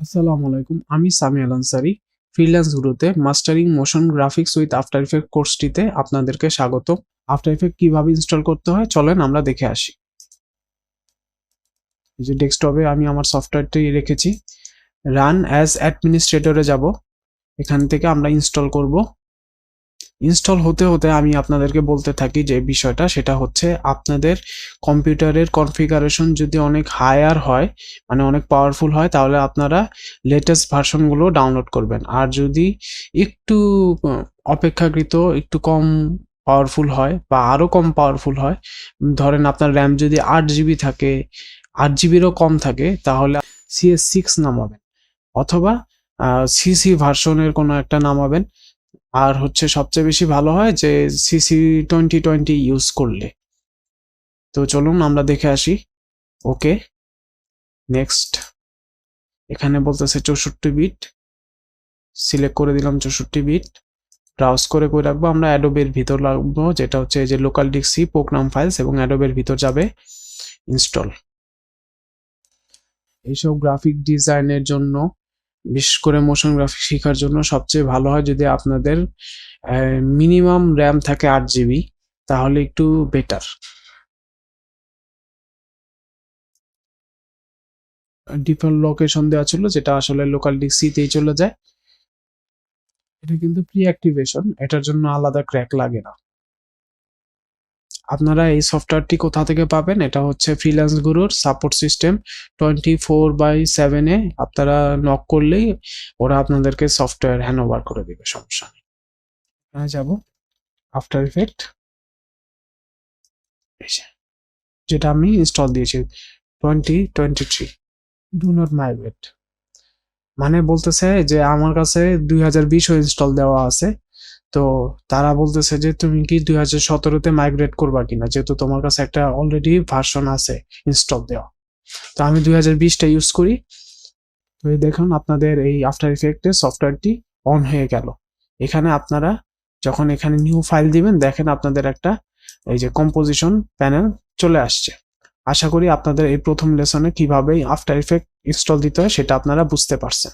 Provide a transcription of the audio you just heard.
আসসালামু আলাইকুম, আমি সামি আনসারি। ফ্রিল্যান্স গুরুতে mastering motion graphics with after effect কোর্সটিতে আপনাদেরকে স্বাগত। আফটার ইফেক্ট কিভাবে ইনস্টল করতে হয় চলেন আমরা দেখে আসি। এই যে ডেস্কটপে আমি আমার সফটওয়্যারটি রেখেছি। রান অ্যাজ অ্যাডমিনিস্ট্রেটরে যাব। এখান থেকে আমরা ইনস্টল করব। ইনস্টল হতে হতে আমি আপনাদেরকে বলতে থাকি যে বিষয়টা, সেটা হচ্ছে আপনাদের কম্পিউটারের কনফিগারেশন যদি অনেক হায়ার হয়, মানে অনেক পাওয়ারফুল হয়, তাহলে আপনারা লেটেস্ট ভার্সনগুলো ডাউনলোড করবেন। আর যদি একটু অপেক্ষাকৃত একটু কম পাওয়ারফুল হয় বা আরও কম পাওয়ারফুল হয়, ধরেন আপনার র্যাম যদি 8 জিবি থাকে, 8 জিবিরও কম থাকে, তাহলে CS6 নামাবেন অথবা সিসি ভার্সনের কোনো একটা নামাবেন। আর হচ্ছে সবচেয়ে বেশি ভালো হয় যে CC2020 ইউজ করলে। তো চলুন আমরা দেখে আসি। ওকে, নেক্সট। এখানে বলতেছে 64 বিট, সিলেক্ট করে দিলাম 64 বিট। ব্রাউজ করে রাখবো। আমরা অ্যাডোবের ভিতর রাখবো, যেটা হচ্ছে এই যে লোকাল ডিস্ক প্রোগ্রাম ফাইলস, এবং অ্যাডোবের ভিতর যাবে ইনস্টল। এইসব গ্রাফিক ডিজাইনের জন্য, বিশেষ করে মোশন গ্রাফিক শেখার জন্য সবচেয়ে ভালো হয় যদি আপনাদের মিনিমাম র্যাম থাকে 8 জিবি, তাহলে একটু বেটার। ডিফল্ট লোকেশন দেওয়া ছিল, যেটা আসলে লোকাল ডিস্কতেই চলে যায়। এটা কিন্তু প্রি অ্যাক্টিভেশন, এটার জন্য আলাদা ক্র্যাক লাগে না। আপনারা এই সফটওয়্যারটি কোথা থেকে পাবেন? এটা হচ্ছে ফ্রিল্যান্স গুরুর সাপোর্ট সিস্টেম 24/7-এ আপনারা নক করলেই ওরা আপনাদেরকে সফটওয়্যার হ্যান্ড ওভার করে দিবে, সমস্যা নেই। এখানে যাব আফটার ইফেক্ট, যেটা আমি ইনস্টল দিয়েছি 2023। ডু নট মাইগ্রেট মানে বলতেছে যে আমার কাছে 2020 ইনস্টল দেওয়া আছে, তো তারা বলতেছে যে তুমি কি 2017-তে মাইগ্রেট করবা কিনা, যেহেতু তোমার কাছে একটা অলরেডি ভার্সন আছে ইনস্টল দেওয়া। তো আমি 2020টা ইউজ করি। তো এই দেখুন আপনাদের এই আফটার ইফেক্টের সফটওয়্যারটি অন হয়ে গেল। এখানে আপনারা যখন এখানে নিউ ফাইল দিবেন, দেখেন আপনাদের একটা এই যে কম্পোজিশন প্যানেল চলে আসছে। আশা করি আপনাদের এই প্রথম লেসনে কিভাবে আফটার ইফেক্ট ইনস্টল দিতে হয় সেটা আপনারা বুঝতে পারছেন।